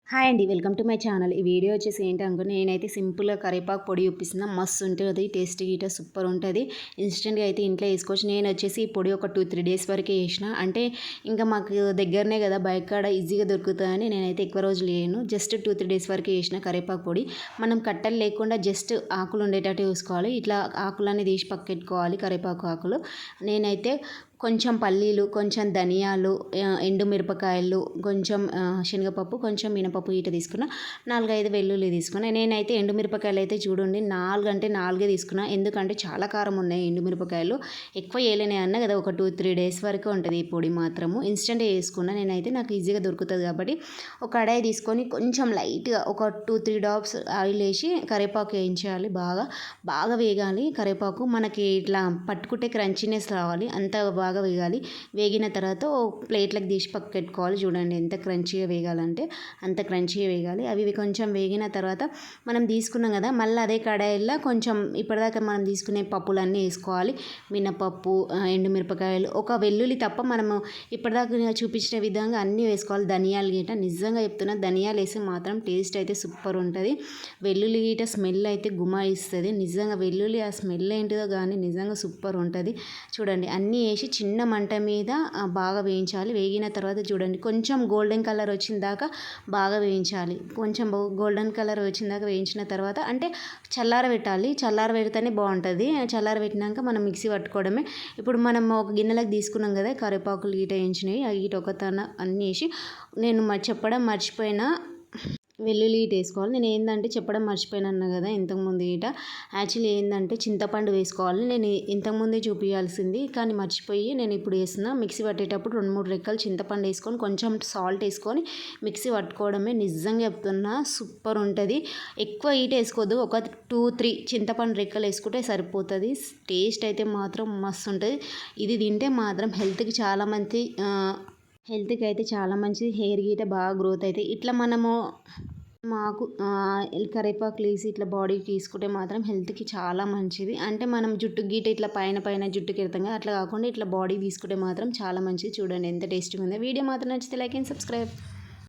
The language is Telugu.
హాయ్ అండి, వెల్కమ్ టు మై ఛానల్. ఈ వీడియో వచ్చేసి ఏంటనుకో, నేనైతే సింపుల్గా కరివేపాకు పొడి చూపిస్తున్నా. మస్తు ఉంటుంది, టేస్ట్ గిట సూపర్ ఉంటుంది. ఇన్స్టెంట్గా అయితే ఇంట్లో వేసుకోవచ్చు. నేను వచ్చేసి ఈ పొడి ఒక 2-3 డేస్ వరకే వేసిన. అంటే ఇంకా మాకు దగ్గరనే కదా, బైక్ కాడ ఈజీగా దొరుకుతుందని నేనైతే ఎక్కువ రోజులు వేయను. జస్ట్ 2-3 డేస్ వరకే వేసిన కరివేపాకు పొడి. మనం కట్టలు లేకుండా జస్ట్ ఆకులు ఉండేటట్టు చూసుకోవాలి. ఇట్లా ఆకులన్నీ తీసి పక్కెట్టుకోవాలి, కరివేపాకు ఆకులు. నేనైతే కొంచెం పల్లీలు, కొంచెం ధనియాలు, ఎండుమిరపకాయలు, కొంచెం శనగపప్పు, కొంచెం మినపప్పు ఇట తీసుకున్న. 4-5 వెల్లుల్లి తీసుకున్నా. నేనైతే ఎండుమిరపకాయలు అయితే చూడండి 4 అంటే 4 తీసుకున్నా. ఎందుకంటే చాలా కారం ఉన్నాయి ఎండుమిరపకాయలు. ఎక్కువ వేయలేనే అన్న కదా, ఒక 2-3 డేస్ వరకు ఉంటుంది ఈ పొడి మాత్రము. ఇన్స్టెంట్ వేసుకున్నా నేనైతే, నాకు ఈజీగా దొరుకుతుంది కాబట్టి. ఒక కడాయి తీసుకొని కొంచెం లైట్గా ఒక 2-3 డ్రాప్స్ ఆయిల్ వేసి కరివేపాకు వేయించాలి. బాగా బాగా వేగాలి కరివేపాకు. మనకి ఇట్లా పట్టుకుంటే క్రంచీనెస్ రావాలి, అంత బాగా వేగాలి. వేగిన తర్వాత ప్లేట్లకు తీసి పక్కకు పెట్టుకోవాలి. చూడండి ఎంత క్రంచీగా వేగాలంటే అంత క్రంచీగా వేగాలి. అవి కొంచెం వేగిన తర్వాత మనం తీసుకున్నాం కదా, మళ్ళీ అదే కడాయిలో కొంచెం ఇప్పటిదాకా మనం తీసుకునే పప్పులన్నీ వేసుకోవాలి. మినపప్పు, ఎండుమిరపకాయలు, ఒక వెల్లుల్లి తప్ప మనము ఇప్పటిదాకా చూపించిన విధంగా అన్నీ వేసుకోవాలి. ధనియాలు గీట నిజంగా చెప్తున్నా, ధనియాలు వేసి మాత్రం టేస్ట్ అయితే సూపర్ ఉంటుంది. వెల్లుల్లి గీట స్మెల్ అయితే గుమాయిస్తుంది. నిజంగా వెల్లుల్లి ఆ స్మెల్ ఏంటిదో కానీ నిజంగా సూపర్ ఉంటుంది. చూడండి అన్నీ వేసి చిన్న మంట మీద బాగా వేయించాలి. వేగిన తర్వాత చూడండి కొంచెం గోల్డెన్ కలర్ వచ్చిన దాకా బాగా వేయించాలి. కొంచెం గోల్డెన్ కలర్ వచ్చిన దాకా వేయించిన తర్వాత అంటే చల్లారబెట్టాలి. చల్లారబెడితేనే బాగుంటుంది. చల్లారబెట్టినాక మనం మిక్సీ పట్టుకోవడమే. ఇప్పుడు మనం ఒక గిన్నెలకు తీసుకున్నాం కదా కరివేపాకులు గీట వేయించినవి, ఆ గీట ఒకతన అన్నీ వేసి, నేను చెప్పడం మర్చిపోయినా, వెల్లుల్లి వేసుకోవాలి. నేను ఏంటంటే చెప్పడం మర్చిపోయినా అన్నా కదా ఇంతకుముందు గీట, యాక్చువల్లీ ఏంటంటే చింతపండు వేసుకోవాలి. నేను ఇంతకుముందే చూపించాల్సింది కానీ మర్చిపోయి నేను ఇప్పుడు వేస్తున్నా. మిక్సీ పట్టేటప్పుడు 2-3 రెక్కలు చింతపండు వేసుకొని కొంచెం సాల్ట్ వేసుకొని మిక్సీ పట్టుకోవడమే. నిజంగా చెప్తున్నా సూపర్ ఉంటుంది. ఎక్కువ హీట్ వేసుకోవద్దు, ఒక 2-3 చింతపండు రెక్కలు వేసుకుంటే సరిపోతుంది. టేస్ట్ అయితే మాత్రం మస్తు ఉంటుంది. ఇది తింటే మాత్రం హెల్త్కి చాలా మంచి, హెల్త్కి అయితే చాలా మంచిది. హెయిర్ గీట బాగా గ్రోత్ అవుతాయి. ఇట్లా మనము మాకు కరివేపాకు వేసి ఇట్లా బాడీకి తీసుకుంటే మాత్రం హెల్త్కి చాలా మంచిది. అంటే మనం జుట్టు గీట ఇట్లా పైన పైన జుట్టుకి వెళ్తాం కదా, అట్లా కాకుండా ఇట్లా బాడీ తీసుకుంటే మాత్రం చాలా మంచిది. చూడండి ఎంత టేస్టీగా ఉందో. వీడియో మాత్రం నచ్చితే లైక్ అండ్ సబ్స్క్రైబ్.